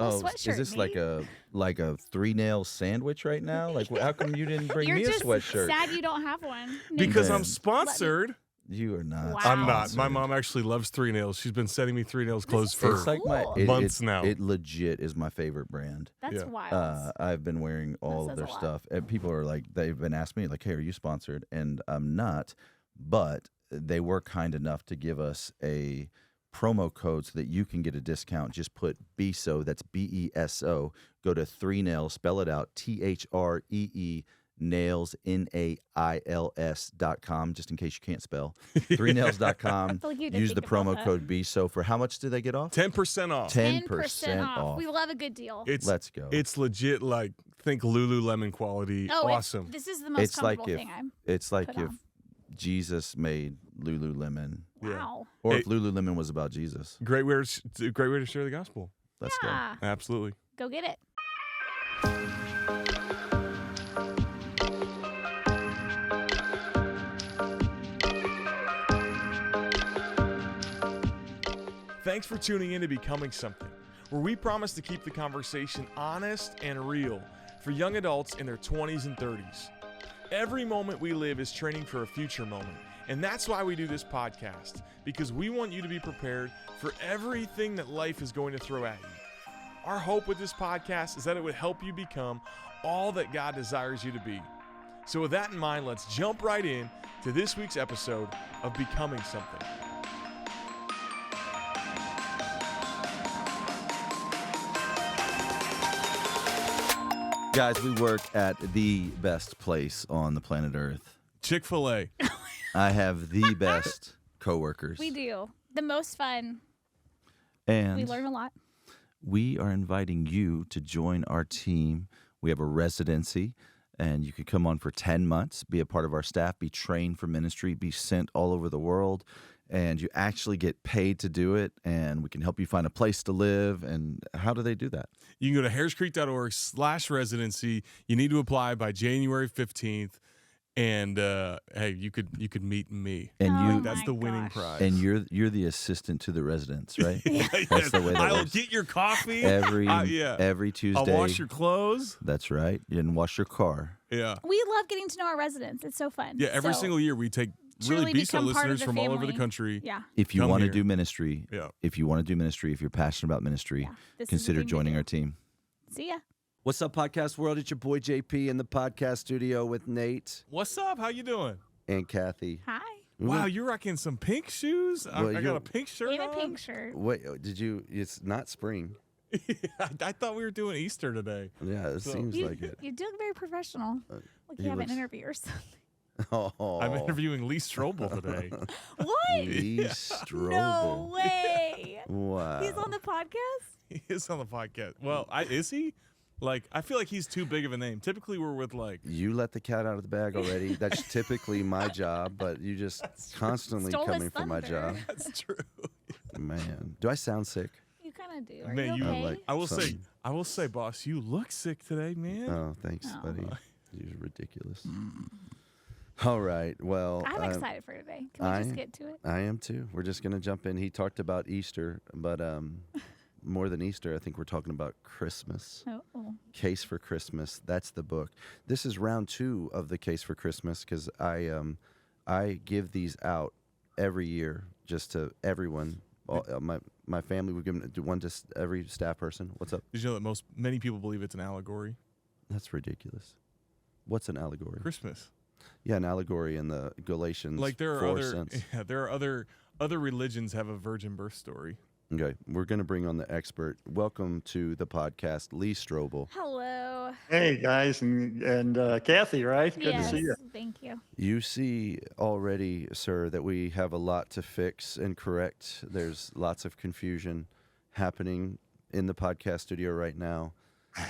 cool Oh, sweatshirt. is this Nate. like a 3-nail sandwich right now? Like, how come you didn't bring You're me a just sweatshirt? sad you don't have one. Nate, Because just I'm Man. sponsored. You are not. Wow. I'm not. sponsored. My mom actually loves 3 nails. She's been sending me 3 nails clothes is for It's like Cool. months now. It legit is my favorite brand. That's Yeah. wild. I've been wearing all says of their a lot. stuff, and people are like, they've been asking me like, "Hey, are you sponsored?" And I'm not, but they were kind enough to give us a promo code so that you can get a discount. Just put BESO, that's BESO. Go to 3nails, spell it out, THREE nails NAILS.com, just in case you can't spell. 3nails.com. feel like you did Use the think about promo that. code BESO for how much do they get off? 10% off. 10% off. We love a good deal. Let's go. It's legit, like, think Lululemon quality. Awesome. This is the most It's like comfortable if thing I'm. it's like put if on. Jesus made Lululemon, Wow. or Hey. if Lululemon was about Jesus. Great way to share the gospel. Let's go. Yeah. Absolutely. Go get it. Thanks for tuning in to Becoming Something, where we promise to keep the conversation honest and real for young adults in their 20s and 30s. Every moment we live is training for a future moment, and that's why we do this podcast, because we want you to be prepared for everything that life is going to throw at you. Our hope with this podcast is that it would help you become all that God desires you to be. So with that in mind, let's jump right in to this week's episode of Becoming Something. Guys, we work at the best place on the planet Earth. Chick-fil-A. I have the best coworkers. We do. The most fun. And We learn a lot. we are inviting you to join our team. We have a residency, and you could come on for 10 months, be a part of our staff, be trained for ministry, be sent all over the world, and you actually get paid to do it, and we can help you find a place to live. And how do they do that? You can go to harriscreek.org/residency. You need to apply by January 15th. And hey, you could meet me. And Oh you That's my the winning gosh. prize. and you're the assistant to the residents, right? Yes, That's the way that I'll works. get your coffee. Every yeah. every Tuesday. I'll wash your clothes. That's right. And wash your car. Yeah. We love getting to know our residents. It's so fun. Yeah, every So, single year we take really truly BESO become part of listeners the from all over the family. country. Yeah. If you Come want to here. do ministry, Yeah. if you're passionate about ministry, Yeah. This is the consider thing to joining do. our team. See ya. What's up, podcast world? It's your boy JP in the podcast studio with Nate What's up? How you doing? and Kathy. Hi. Wow, you're rocking some pink shoes. Well, I got you're- a pink shirt In a on. pink shirt. Wait, did you? It's not spring. I thought we were doing Easter today. Yeah, it seems You, like it. you do look very professional. Like he you have an looks- interview or something. Oh, I'm interviewing Lee Strobel today. What? Lee No Strobel. way. Wow. He's on the podcast? He is on the podcast. Well, is he? Like, I feel like he's too big of a name. Typically, we're with like. You let the cat out of the bag already. That's typically my job, but you just constantly Stole his coming for my thunder. job. That's true. Man, do I sound sick? You kind of do. Are Man, you you. okay? I will say, something. boss, you look sick today, man. Oh, thanks, Oh. buddy. You're ridiculous. All right. Well, I'm excited for today. Can we just get to it? I am too. We're just gonna jump in. He talked about Easter, but more than Easter, I think we're talking about Christmas. Oh. Case for Christmas. That's the book. This is round 2 of the Case for Christmas because I give these out every year just to everyone. All, my family would give them one to every staff person. What's up? Did you know that many people believe it's an allegory? That's ridiculous. What's an allegory? Christmas. Yeah, an allegory in the Galatians. Like there are 4 other, cents. yeah, there are other religions have a virgin birth story. Okay, we're going to bring on the expert. Welcome to the podcast, Lee Strobel. Hello. Hey guys, and Kathy, right? Good Yes. to see you. Thank you. You see already, sir, that we have a lot to fix and correct. There's lots of confusion happening in the podcast studio right now.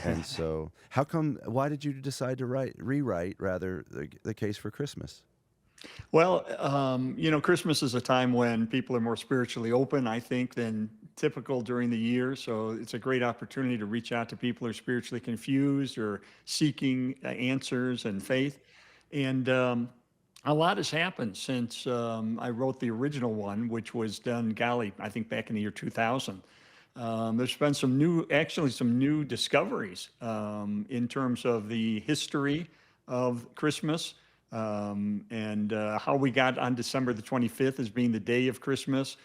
And so, why did you decide to rewrite the Case for Christmas? Well, Christmas is a time when people are more spiritually open, I think, than typical during the year. So it's a great opportunity to reach out to people who are spiritually confused or seeking answers and faith. And a lot has happened since I wrote the original one, which was done, I think back in the year 2000. There's been some new discoveries in terms of the history of Christmas, and how we got on December the 25th as being the day of Christmas.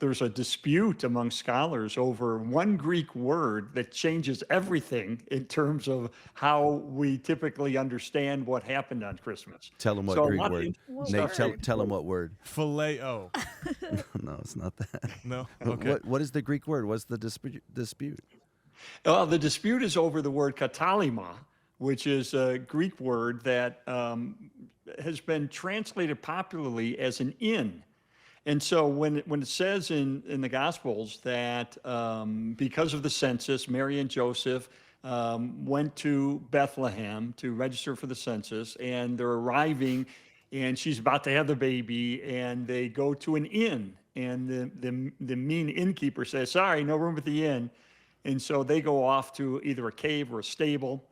There's a dispute among scholars over one Greek word that changes everything in terms of how we typically understand what happened on Christmas. Tell them what So a Greek lot of word. What interesting Nate, stuff. tell them what word. Phileo. No, it's not that. No. Okay. What is the Greek word? What's the dispute? The dispute is over the word katalima, which is a Greek word that has been translated popularly as an inn. And so when it says in the Gospels that because of the census, Mary and Joseph went to Bethlehem to register for the census, and they're arriving, and she's about to have the baby, and they go to an inn, and the mean innkeeper says, "Sorry, no room at the inn," and so they go off to either a cave or a stable.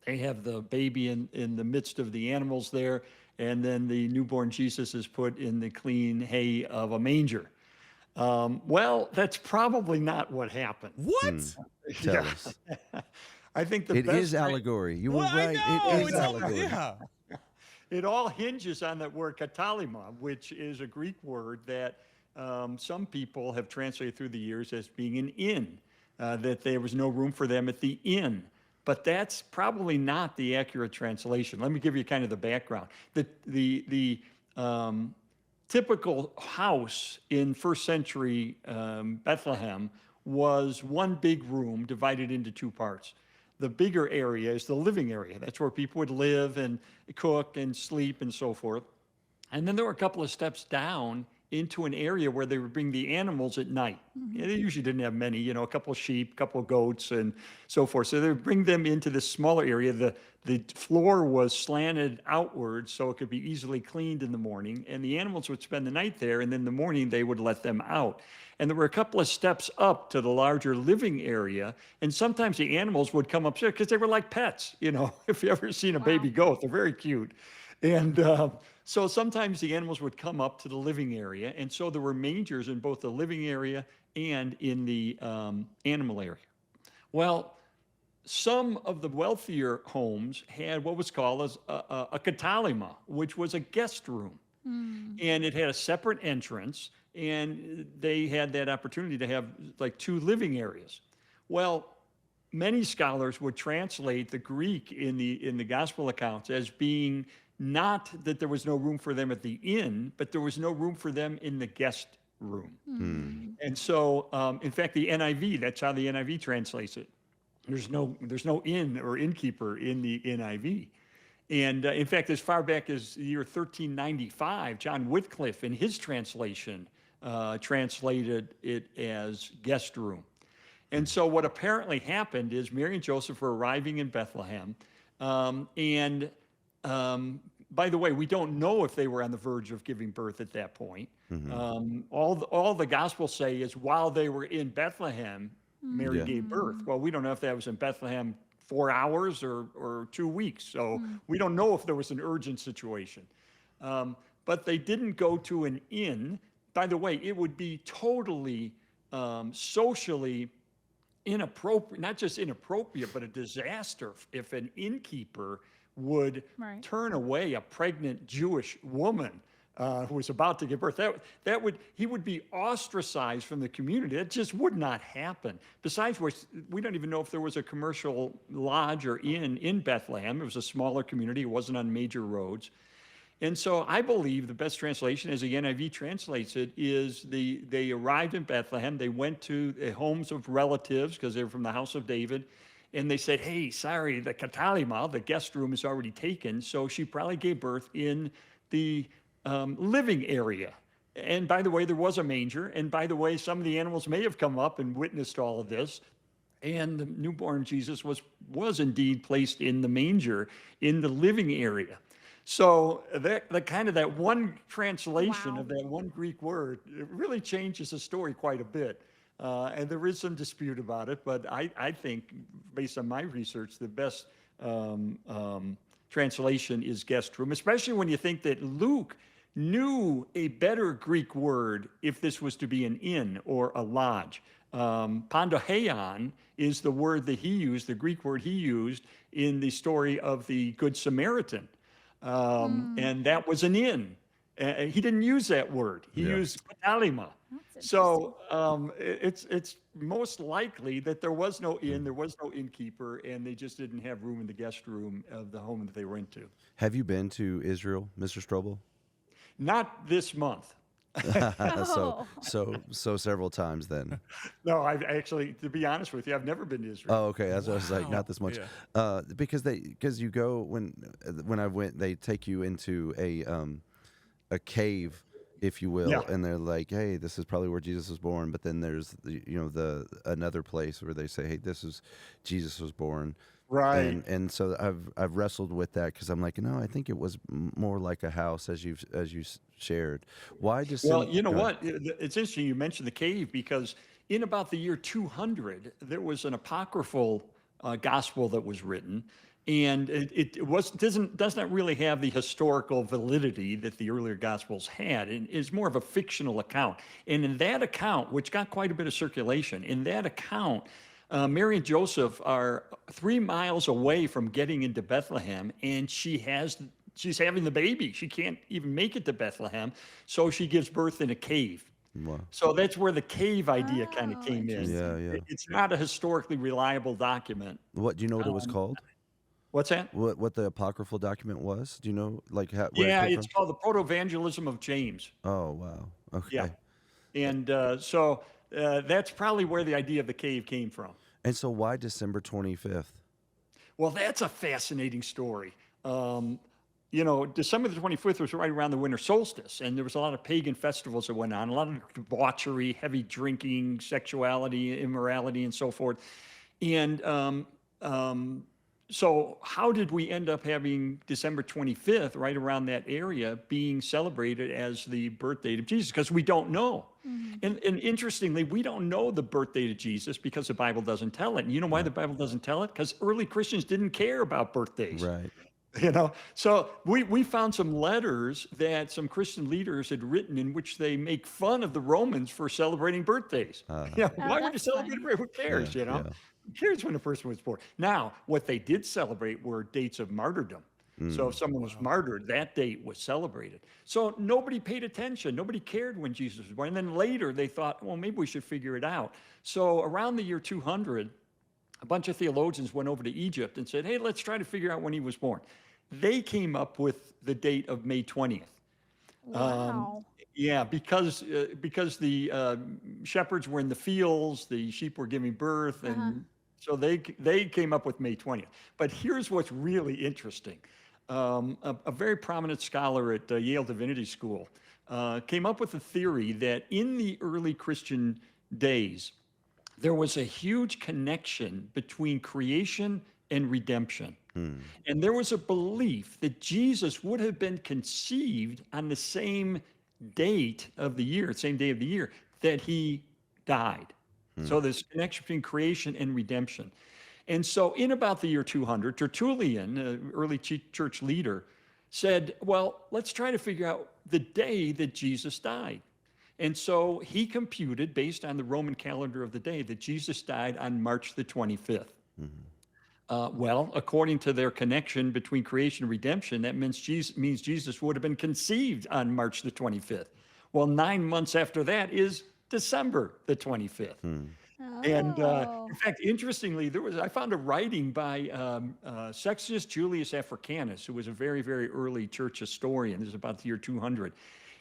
They have the baby in the midst of the animals there, and then the newborn Jesus is put in the clean hay of a manger. Well, that's probably not what happened. What? Tell us. I think the It best is allegory. You were Well, I right. know. It is It's all- allegory. yeah. It all hinges on that word katalima, which is a Greek word that some people have translated through the years as being an inn, that there was no room for them at the inn. But that's probably not the accurate translation. Let me give you kind of the background. The typical house in first century Bethlehem was one big room divided into two parts. The bigger area is the living area. That's where people would live and cook and sleep and so forth. And then there were a couple of steps down into an area where they would bring the animals at night. Yeah, they usually didn't have many, a couple of sheep, a couple of goats, and so forth. So they would bring them into this smaller area. The floor was slanted outwards so it could be easily cleaned in the morning. And the animals would spend the night there, and in the morning they would let them out. And there were a couple of steps up to the larger living area. And sometimes the animals would come upstairs because they were like pets. If you ever seen a baby goat, they're very cute. And so sometimes the animals would come up to the living area. And so there were mangers in both the living area and in the animal area. Well, some of the wealthier homes had what was called a katalima, which was a guest room. And it had a separate entrance, and they had that opportunity to have like two living areas. Well, many scholars would translate the Greek in the gospel accounts as being not that there was no room for them at the inn, but there was no room for them in the guest room. And so, in fact, the NIV, that's how the NIV translates it. There's no inn or innkeeper in the NIV. And in fact, as far back as the year 1395, John Wycliffe, in his translation, translated it as guest room. And so what apparently happened is Mary and Joseph were arriving in Bethlehem. By the way, we don't know if they were on the verge of giving birth at that point. All the Gospels say is while they were in Bethlehem, Mary gave birth. Well, we don't know if that was in Bethlehem 4 hours or 2 weeks. So we don't know if there was an urgent situation. But they didn't go to an inn. By the way, it would be totally socially inappropriate, not just inappropriate, but a disaster if an innkeeper would turn away a pregnant Jewish woman who was about to give birth. He would be ostracized from the community. That just would not happen. Besides which, we don't even know if there was a commercial lodge or inn in Bethlehem. It was a smaller community. It wasn't on major roads. And so I believe the best translation, as the NIV translates it, is they arrived in Bethlehem. They went to the homes of relatives because they were from the house of David. And they said, hey, sorry, the katalima, the guest room, is already taken. So she probably gave birth in the living area. And by the way, there was a manger. And by the way, some of the animals may have come up and witnessed all of this. And the newborn Jesus was indeed placed in the manger in the living area. So that one translation of that one Greek word, it really changes the story quite a bit. And there is some dispute about it, but I think, based on my research, the best translation is guest room, especially when you think that Luke knew a better Greek word if this was to be an inn or a lodge. Pandoheion is the word that he used, the Greek word he used in the story of the Good Samaritan. And that was an inn. He didn't use that word. He used katalima. That's So it's most likely that there was no inn, there was no innkeeper, and they just didn't have room in the guest room of the home that they were into. Have you been to Israel, Mr. Strobel? Not this month. So several times then. No, I've actually, to be honest with you, I've never been to Israel. Oh, okay. That's what I was like, not this much. Yeah. Because you go when I went, they take you into a cave, if you will, and they're like, hey, this is probably where Jesus was born. But then there's the another place where they say, hey, this is Jesus was born. Right. And so I've wrestled with that because I'm like, no, I think it was more like a house as you shared. Why just Well, you know what? It's interesting you mentioned the cave because in about the year 200, there was an apocryphal gospel that was written, and it does not really have the historical validity that the earlier gospels had. It is more of a fictional account. And in that account, which got quite a bit of circulation, in that account, Mary and Joseph are 3 miles away from getting into Bethlehem, and she's having the baby. She can't even make it to Bethlehem, so she gives birth in a cave. Wow. So that's where the cave idea kind of came in. Yeah. It's not a historically reliable document. What do you know what it was called? What's that? What the apocryphal document was? Do you know where Yeah, it came it's from? called the Proto-Evangelism of James. Oh wow. Okay. Yeah. And so that's probably where the idea of the cave came from. And so why December 25th? Well, that's a fascinating story. December the 25th was right around the winter solstice, and there was a lot of pagan festivals that went on, a lot of debauchery, heavy drinking, sexuality, immorality, and so forth. And so how did we end up having December 25th, right around that area, being celebrated as the birth date of Jesus? Because we don't know. And interestingly, we don't know the birth date of Jesus because the Bible doesn't tell it. And you know why the Bible doesn't tell it? Because early Christians didn't care about birthdays. Right. So we found some letters that some Christian leaders had written in which they make fun of the Romans for celebrating birthdays. Why would you that's celebrate? funny. Who cares? Yeah. Who cares when a person was born? Now, what they did celebrate were dates of martyrdom. So if someone was martyred, that date was celebrated. So nobody paid attention. Nobody cared when Jesus was born. And then later they thought, well, maybe we should figure it out. So around the year 200, a bunch of theologians went over to Egypt and said, hey, let's try to figure out when he was born. They came up with the date of May 20th. Wow. Because the shepherds were in the fields, the sheep were giving birth, and so they came up with May 20th. But here's what's really interesting. A very prominent scholar at Yale Divinity School came up with a theory that in the early Christian days, there was a huge connection between creation and redemption. And there was a belief that Jesus would have been conceived on the same date of the year, same day of the year, that he died. So there's a connection between creation and redemption. And so in about the year 200, Tertullian, an early church leader, said, well, let's try to figure out the day that Jesus died. And so he computed, based on the Roman calendar of the day, that Jesus died on March the 25th. Well, according to their connection between creation and redemption, that means Jesus would have been conceived on March the 25th. Well, 9 months after that is December the 25th. And in fact, interestingly, I found a writing by Sextus Julius Africanus, who was a very, very early church historian. This is about the year 200.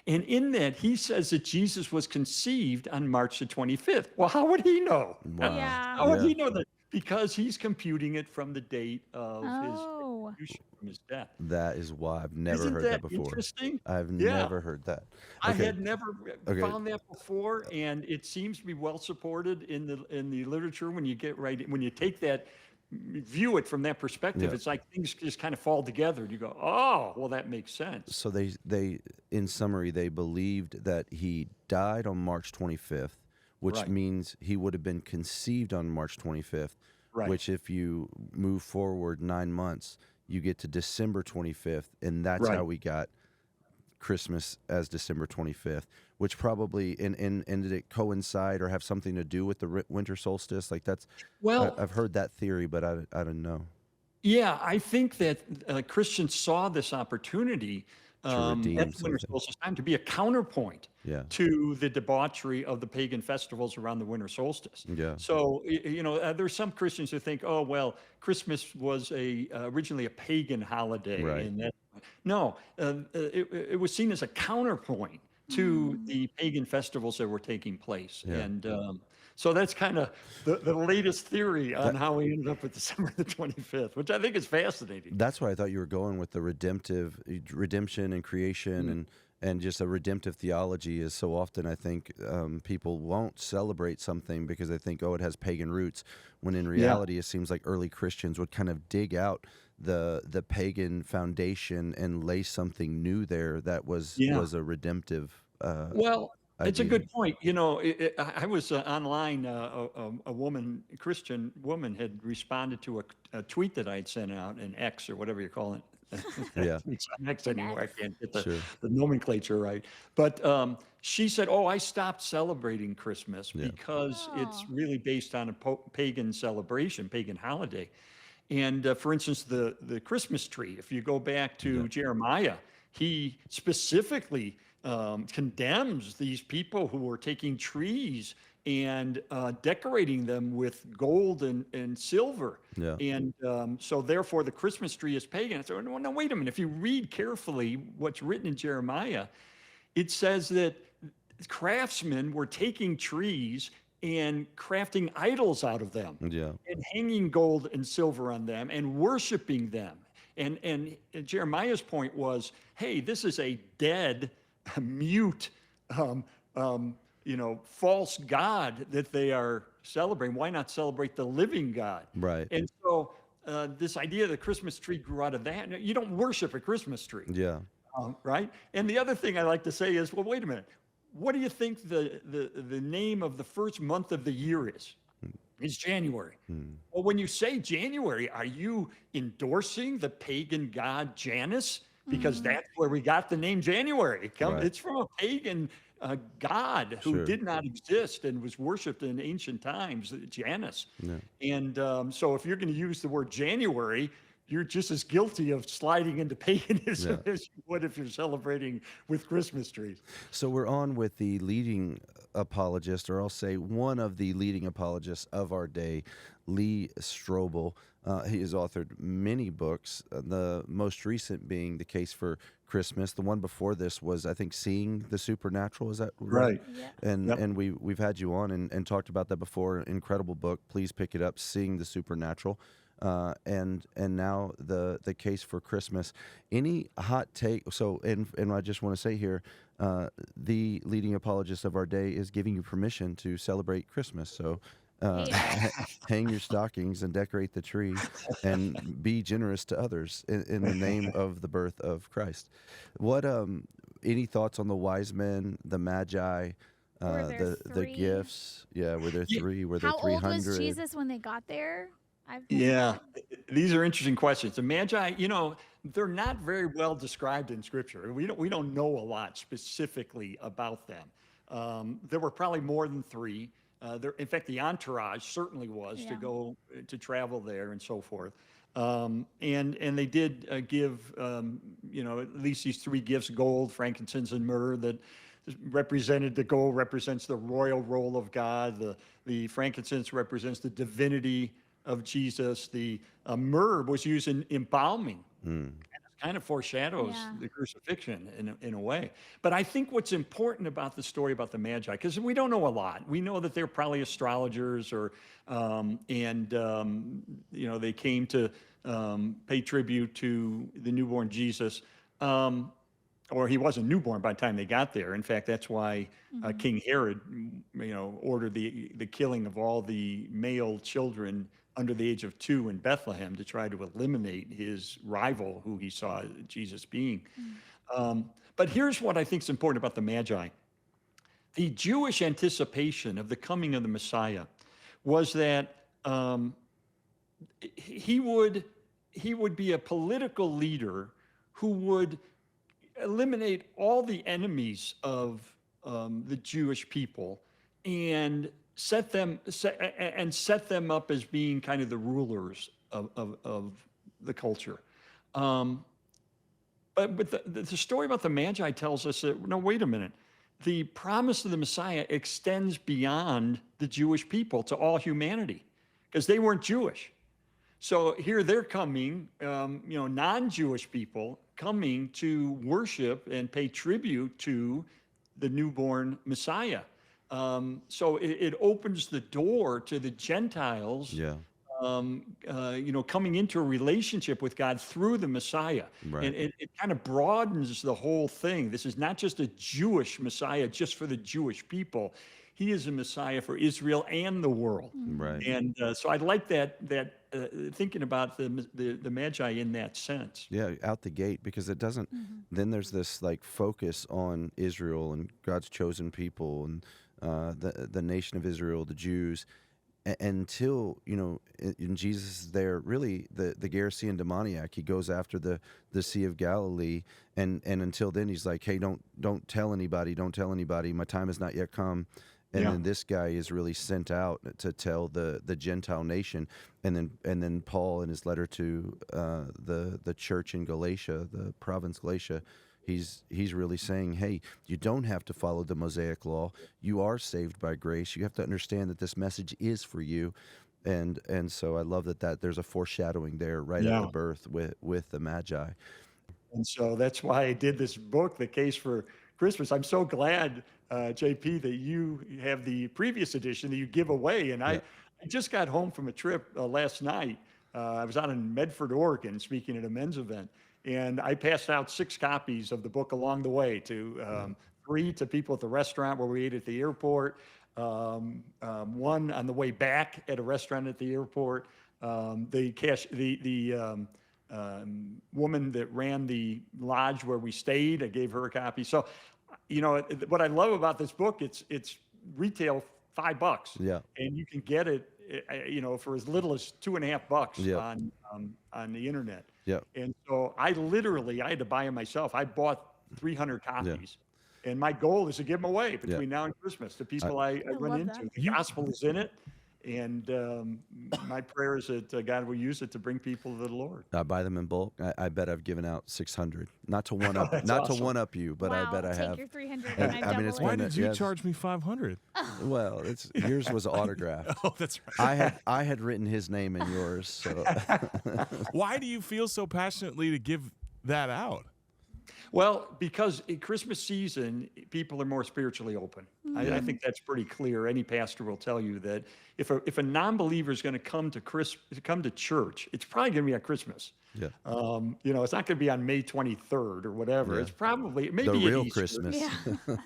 And in that, he says that Jesus was conceived on March the 25th. Well, how would he know? Wow. Yeah. How would he know that? Because he's computing it from the date of his Oh. execution, from his death. That is why I've never Isn't heard that before. Interesting? I've Yeah. never heard that. I Okay. had never Okay. found that before, and it seems to be well supported in the literature. When you take that, view it from that perspective, Yeah. it's like things just kind of fall together. And you go, oh, well, that makes sense. So they in summary, they believed that he died on March 25th, which Right. means he would have been conceived on March 25th, Right. which if you move forward 9 months, you get to December 25th, and that's Right. how we got Christmas as December 25th, which probably and did it coincide or have something to do with the winter solstice? Like that's Well, I've heard that theory, but I don't know. yeah, I think that Christians saw this opportunity To at redeem the winter something. solstice time to be a counterpoint Yeah. to the debauchery of the pagan festivals around the winter solstice. Yeah. So, there's some Christians who think, oh, well, Christmas was originally a pagan holiday, Right. and that no, it was seen as a counterpoint to Mm. the pagan festivals that were taking place, Yeah. and so that's kind of the latest theory on That, how we ended up with December the 25th, which I think is fascinating. that's where I thought you were going with the redemption and creation and just a redemptive theology is so often I think people won't celebrate something because they think, oh, it has pagan roots, when in Yeah. reality it seems like early Christians would kind of dig out the pagan foundation and lay something new there that Yeah. was a redemptive Well, it's a idea. good point. I was online. A Christian woman, had responded to a tweet that I had sent out, an X or whatever you call it. Yeah, It's on X An anymore. I X. can't get sure. the nomenclature right. But she said, "Oh, I stopped celebrating Christmas Yeah, because it's Oh. really based on a pagan celebration, pagan holiday." And for instance, the Christmas tree, if you go back yeah, to Jeremiah, he specifically condemns these people who are taking trees and decorating them with gold and silver. yeah, And so therefore the Christmas tree is pagan. I said, no, wait a minute. If you read carefully what's written in Jeremiah, it says that craftsmen were taking trees and crafting idols out of them yeah, and hanging gold and silver on them and worshiping them. And Jeremiah's point was, hey, this is a dead, mute, um, false god that they are celebrating. Why not celebrate the living God? right. And so this idea that the Christmas tree grew out of that. You don't worship a Christmas tree, Yeah, right? And the other thing I like to say is, well, wait a minute. What do you think the name of the first month of the year is? It's January. mm, Well, when you say January, are you endorsing the pagan god Janus? Because Mm. that's where we got the name January. right. It's from a pagan god who Sure. did not exist and was worshipped in ancient times, Janus. Yeah. And so if you're going to use the word January, you're just as guilty of sliding into paganism Yeah. as you would if you're celebrating with Christmas trees. So we're on with the leading apologist, or I'll say one of the leading apologists of our day, Lee Strobel. He has authored many books, the most recent being The Case for Christmas. The one before this was, I think, Seeing the Supernatural. Is that right? Yeah. And Yep. and we've had you on and talked about that before. Incredible book. Please pick it up, Seeing the Supernatural. And now the Case for Christmas. Any hot take? So and I just want to say here, the leading apologist of our day is giving you permission to celebrate Christmas. So Hey. hang your stockings and decorate the tree, and be generous to others in the name of the birth of Christ. What any thoughts on the wise men, the magi? Were there The three? gifts, yeah. Were there Yeah. three? Were there How old was 300? Jesus when they got there? I've Yeah, these are interesting questions. The Magi, they're not very well described in Scripture. We don't know a lot specifically about them. There were probably more than three. In fact, the entourage certainly was to Yeah. go to travel there and so forth. And they did give at least these three gifts: gold, frankincense, and myrrh. That represented, the gold represents the royal role of God. The frankincense represents the divinity of Jesus. The myrrh was used in embalming. Mm, Kind of foreshadows Yeah. the crucifixion in a way. But I think what's important about the story about the Magi, because we don't know a lot. We know that they're probably astrologers, they came to pay tribute to the newborn Jesus. Or he wasn't newborn by the time they got there. In fact, that's why Mhm. King Herod, ordered the killing of all the male children under the age of 2 in Bethlehem to try to eliminate his rival, who he saw Jesus being. But here's what I think is important about the Magi. The Jewish anticipation of the coming of the Messiah was that he would be a political leader who would eliminate all the enemies of the Jewish people and set them up as being kind of the rulers of the culture. But the story about the Magi tells us that, no, wait a minute. The promise of the Messiah extends beyond the Jewish people to all humanity, because they weren't Jewish. So here they're coming, non-Jewish people coming to worship and pay tribute to the newborn Messiah. So it opens the door to the Gentiles, Yeah. Coming into a relationship with God through the Messiah. Right. And it kind of broadens the whole thing. This is not just a Jewish Messiah just for the Jewish people. He is a Messiah for Israel and the world. Right. And so I like that thinking about the Magi in that sense. Yeah, out the gate, because it doesn't. Then there's this like focus on Israel and God's chosen people and the nation of Israel, the Jews, until in Jesus is there. Really, the Gerasene demoniac, he goes after the Sea of Galilee, and until then he's like, hey, don't tell anybody, my time has not yet come. And then this guy is really sent out to tell the Gentile nation, and then Paul in his letter to the church in Galatia, the province Galatia, he's really saying, hey, you don't have to follow the Mosaic law. You are saved by grace. You have to understand that this message is for you, and so I love that there's a foreshadowing there right at the birth with the Magi. And so that's why I did this book, The Case for Christmas. I'm so glad, JP, that you have the previous edition that you give away. And I just got home from a trip last night. I was out in Medford, Oregon, speaking at a men's event. And I passed out 6 copies of the book along the way to 3 to people at the restaurant where we ate at the airport, 1 on the way back at a restaurant at the airport. The woman that ran the lodge where we stayed, I gave her a copy. So, what I love about this book, it's retail $5. Yeah. And you can get it, for as little as $2.50 on the internet. Yeah. And so I had to buy them myself. I bought 300 copies. And my goal is to give them away between now and Christmas to people I run into. that. The gospel is in it. And my prayer is that God will use it to bring people to the Lord. I buy them in bulk. I bet I've given out 600. Not to one up, awesome. to one up you, but I bet I take have. your 300 And, and I mean, it's double Why it. did you charge me $500? Well, yours was autographed. Oh, that's right. I had written his name in yours. So Why do you feel so passionately to give that out? Well, because in Christmas season, people are more spiritually open. I think that's pretty clear. Any pastor will tell you that if a non-believer is going to come to church, it's probably going to be at Christmas. yeah, It's not going to be on May 23rd or whatever. Yeah. It's probably maybe the at real Easter. Christmas. Yeah.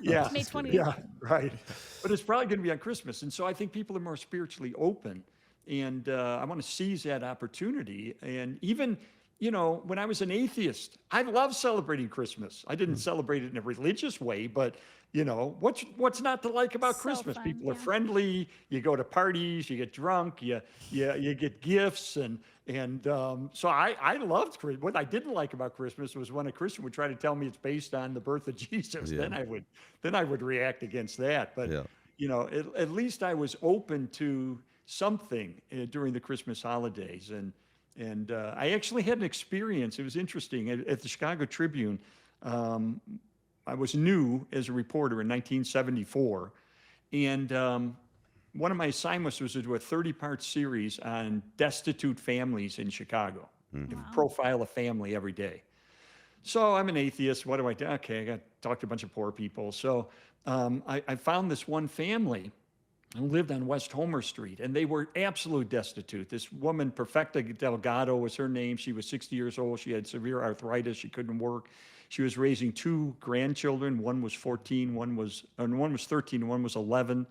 Yeah, May 20th. Yeah, right. But it's probably going to be on Christmas, and so I think people are more spiritually open, and I want to seize that opportunity. And even when I was an atheist, I loved celebrating Christmas. I didn't celebrate it in a religious way, but what's not to like about So Christmas? fun, People are yeah. friendly. You go to parties, you get drunk, you get gifts, and so I loved Christmas. What I didn't like about Christmas was when a Christian would try to tell me it's based on the birth of Jesus. Yeah. Then I would react against that. But Yeah. at least I was open to something during the Christmas holidays, and I actually had an experience. It was interesting at the Chicago Tribune. I was new as a reporter in 1974, and one of my assignments was to do a 30-part series on destitute families in Chicago. Profile a family every day. So I'm an atheist. What do I do? Okay, I got to talk to a bunch of poor people. So I found this one family who lived on West Homer Street, and they were absolute destitute. This woman, Perfecta Delgado was her name. She was 60 years old. She had severe arthritis. She couldn't work. She was raising 2 grandchildren. One was 14, one was 13, and one was 11.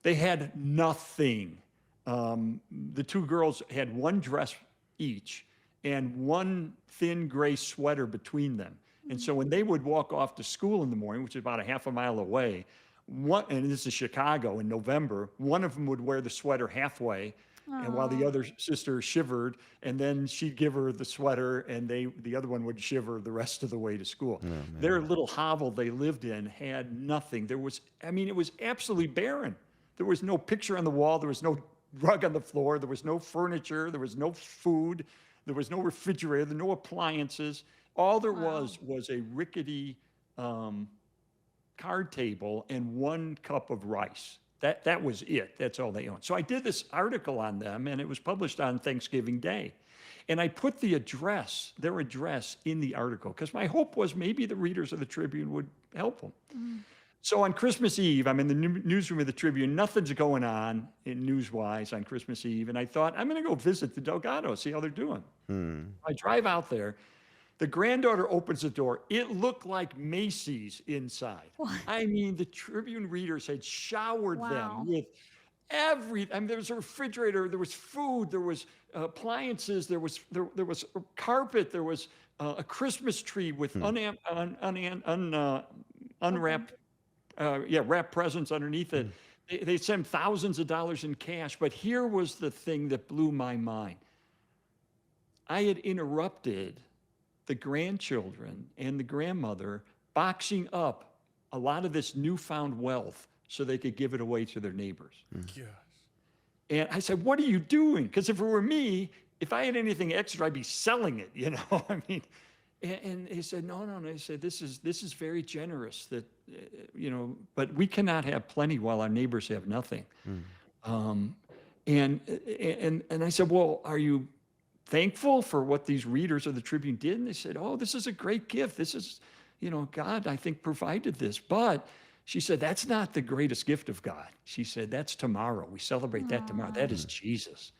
They had nothing. The 2 girls had 1 dress each and 1 thin gray sweater between them. And so when they would walk off to school in the morning, which is about a half a mile away, and this is Chicago in November, one of them would wear the sweater halfway, And while the Aw. other sister shivered, and then she'd give her the sweater, and the other one would shiver the rest of the way to school. Oh, Their man. little hovel they lived in had nothing. It was absolutely barren. There was no picture on the wall. There was no rug on the floor. There was no furniture. There was no food. There was no refrigerator. No appliances. All there Wow. was a rickety card table and 1 cup of rice. That was it. That's all they owned. So I did this article on them, and it was published on Thanksgiving Day. And I put their address in the article, because my hope was maybe the readers of the Tribune would help them. So on Christmas Eve, I'm in the newsroom of the Tribune. Nothing's going on news-wise on Christmas Eve. And I thought, I'm going to go visit the Delgados, see how they're doing. I drive out there. The granddaughter opens the door. It looked like Macy's inside. What? I mean, the Tribune readers had showered Wow. them with there was a refrigerator, there was food, there was appliances, there was carpet, there was a Christmas tree with unwrapped, wrapped presents underneath it. They sent thousands of dollars in cash, but here was the thing that blew my mind. I had interrupted the grandchildren and the grandmother boxing up a lot of this newfound wealth so they could give it away to their neighbors. Gosh. And I said, what are you doing? Because if it were me, if I had anything extra, I'd be selling it, you know? I mean, and they said, no. They said, this is very generous, that, but we cannot have plenty while our neighbors have nothing. And I said, well, are you thankful for what these readers of the Tribune did? And they said, oh, this is a great gift. This is, God, I think, provided this. But she said, that's not the greatest gift of God. She said, that's tomorrow. We celebrate that tomorrow. That is Jesus.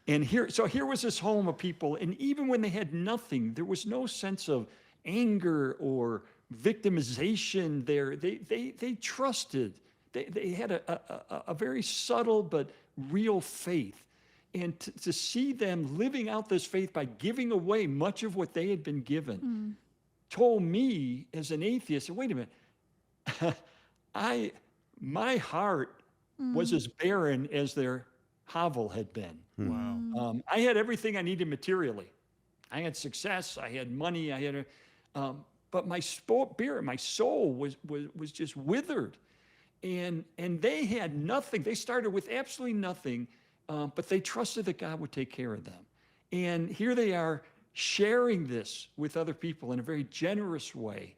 And here was this home of people. And even when they had nothing, there was no sense of anger or victimization there. They trusted. They had a very subtle but real faith. And to see them living out this faith by giving away much of what they had been given told me as an atheist, wait a minute, my heart was as barren as their hovel had been. Wow. I had everything I needed materially. I had success, I had money, but my spirit, my soul was just withered. And they had nothing. They started with absolutely nothing. But they trusted that God would take care of them. And here they are sharing this with other people in a very generous way.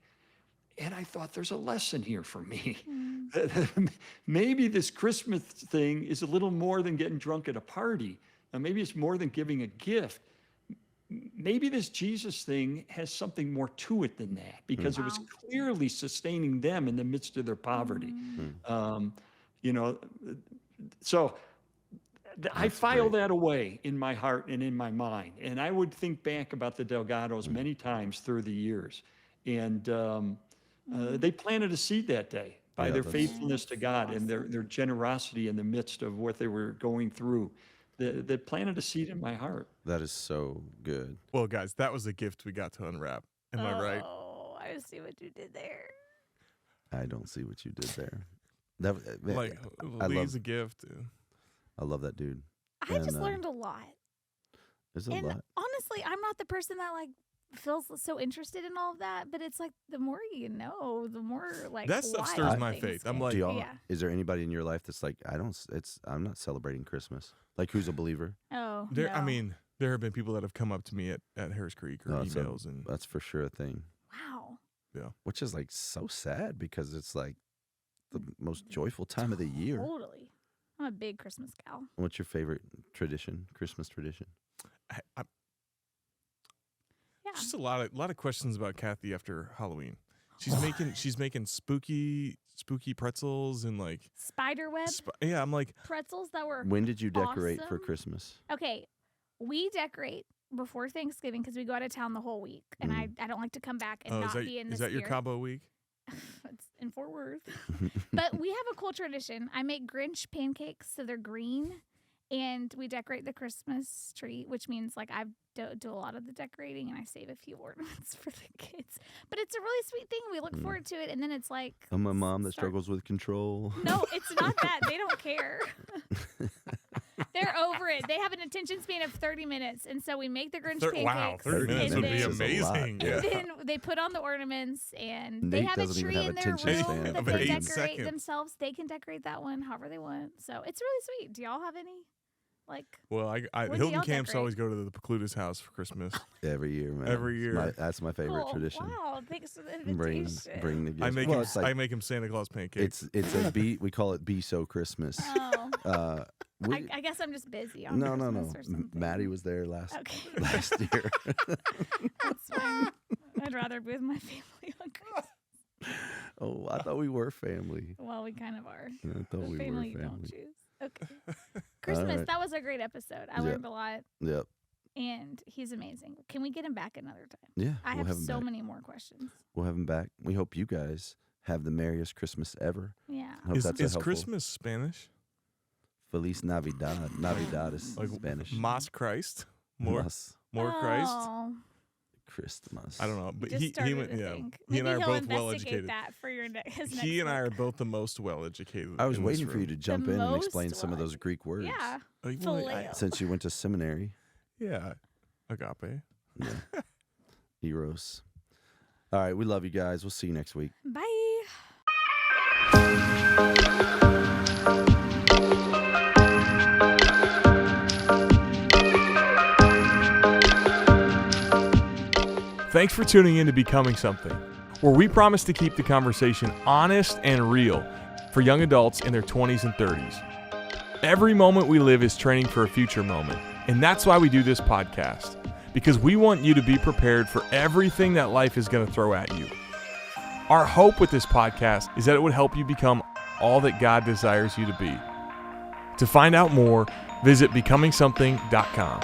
And I thought, there's a lesson here for me. Maybe this Christmas thing is a little more than getting drunk at a party. Maybe it's more than giving a gift. Maybe this Jesus thing has something more to it than that, because it was clearly sustaining them in the midst of their poverty. So I file that away in my heart and in my mind. And I would think back about the Delgados many times through the years. And they planted a seed that day by their faithfulness to God and their generosity in the midst of what they were going through. They planted a seed in my heart. That is so good. Well, guys, that was a gift we got to unwrap. Am I right? Oh, I see what you did there. I don't see what you did there. That, man, Like, I Lee's love, a gift. I love that dude. I just learned a lot. There's a And lot. honestly, I'm not the person that feels so interested in all of that, but it's the more you know, the more That stuff why stirs things my faith. I'm get- like, Do y'all, yeah. Is there anybody in your life that's like, I'm not celebrating Christmas? Like, who's a believer? Oh, there. I no. mean, there have been people that have come up to me at Harris Creek or No, emails, and That's for sure a thing. Wow. Which is so sad, because it's the most joyful time of the year. Totally. I'm a big Christmas gal. What's your favorite Christmas tradition? I Yeah. just a lot of questions about Kathy after Halloween. She's making spooky pretzels and Spiderweb yeah. I'm like, pretzels that were When did you decorate for awesome. Christmas? Okay. We decorate before Thanksgiving because we go out of town the whole week, and I don't like to come back and not be in the is that your spirit. Cabo week? It's in Fort Worth. But we have a cool tradition. I make Grinch pancakes, so they're green, and we decorate the Christmas tree, which means I do a lot of the decorating, and I save a few ornaments for the kids. But it's a really sweet thing. We look forward to it, and then it's like I'm a mom that start- struggles with control. No, it's not that. They don't care. They're over it. They have an attention span of 30 minutes, and so we make the Grinch pancakes. Wow, 30 minutes and would be then- amazing. And then they put on the ornaments, and they Nate have a doesn't even tree have in their attention room span that of they 8 decorate seconds. themselves. They can decorate that one however they want. So it's really sweet. Do y'all have any? Like, Well, When do Hilton y'all camps decorate? always go to the Pokluda's house for Christmas. Every year, man. Every year. That's my favorite cool. tradition. Wow, thanks for the Bring invitation. the gifts. I make Well, him. it's like- I make him Santa Claus pancakes. it's a be. We call it Be So Christmas. Oh, We- I guess I'm just busy on no. Christmas or something. Maddie was there last Okay. last year. That's fine. I'd rather be with my family on Christmas. Oh, I thought we were family. Well, we kind of are. I thought The we were family you don't family. choose. Okay. Christmas, right. that was a great episode. I Yeah. learned a lot, Yep. and he's amazing. Can we get him back another time? Yeah. I we'll have him so back. many more questions. We'll have him back. We hope you guys have the merriest Christmas ever. Yeah. I hope that's a Is helpful. Christmas Spanish? Feliz Navidad. Navidad is Like Spanish. Mas Christ? More Mas Christ? Oh, Christmas. I don't know, but just he started went, to yeah. think. He and Maybe I are he'll both well investigate educated. that for your his next He and I are book. both the most well educated. I was in waiting this for you room. to jump in and most explain some of those one. Greek words. Yeah. Well, Phileo. Since you went to seminary. yeah, agape. Yeah. Eros. All right. We love you guys. We'll see you next week. Bye. Thanks for tuning in to Becoming Something, where we promise to keep the conversation honest and real for young adults in their 20s and 30s. Every moment we live is training for a future moment, and that's why we do this podcast, because we want you to be prepared for everything that life is going to throw at you. Our hope with this podcast is that it would help you become all that God desires you to be. To find out more, visit becomingsomething.com.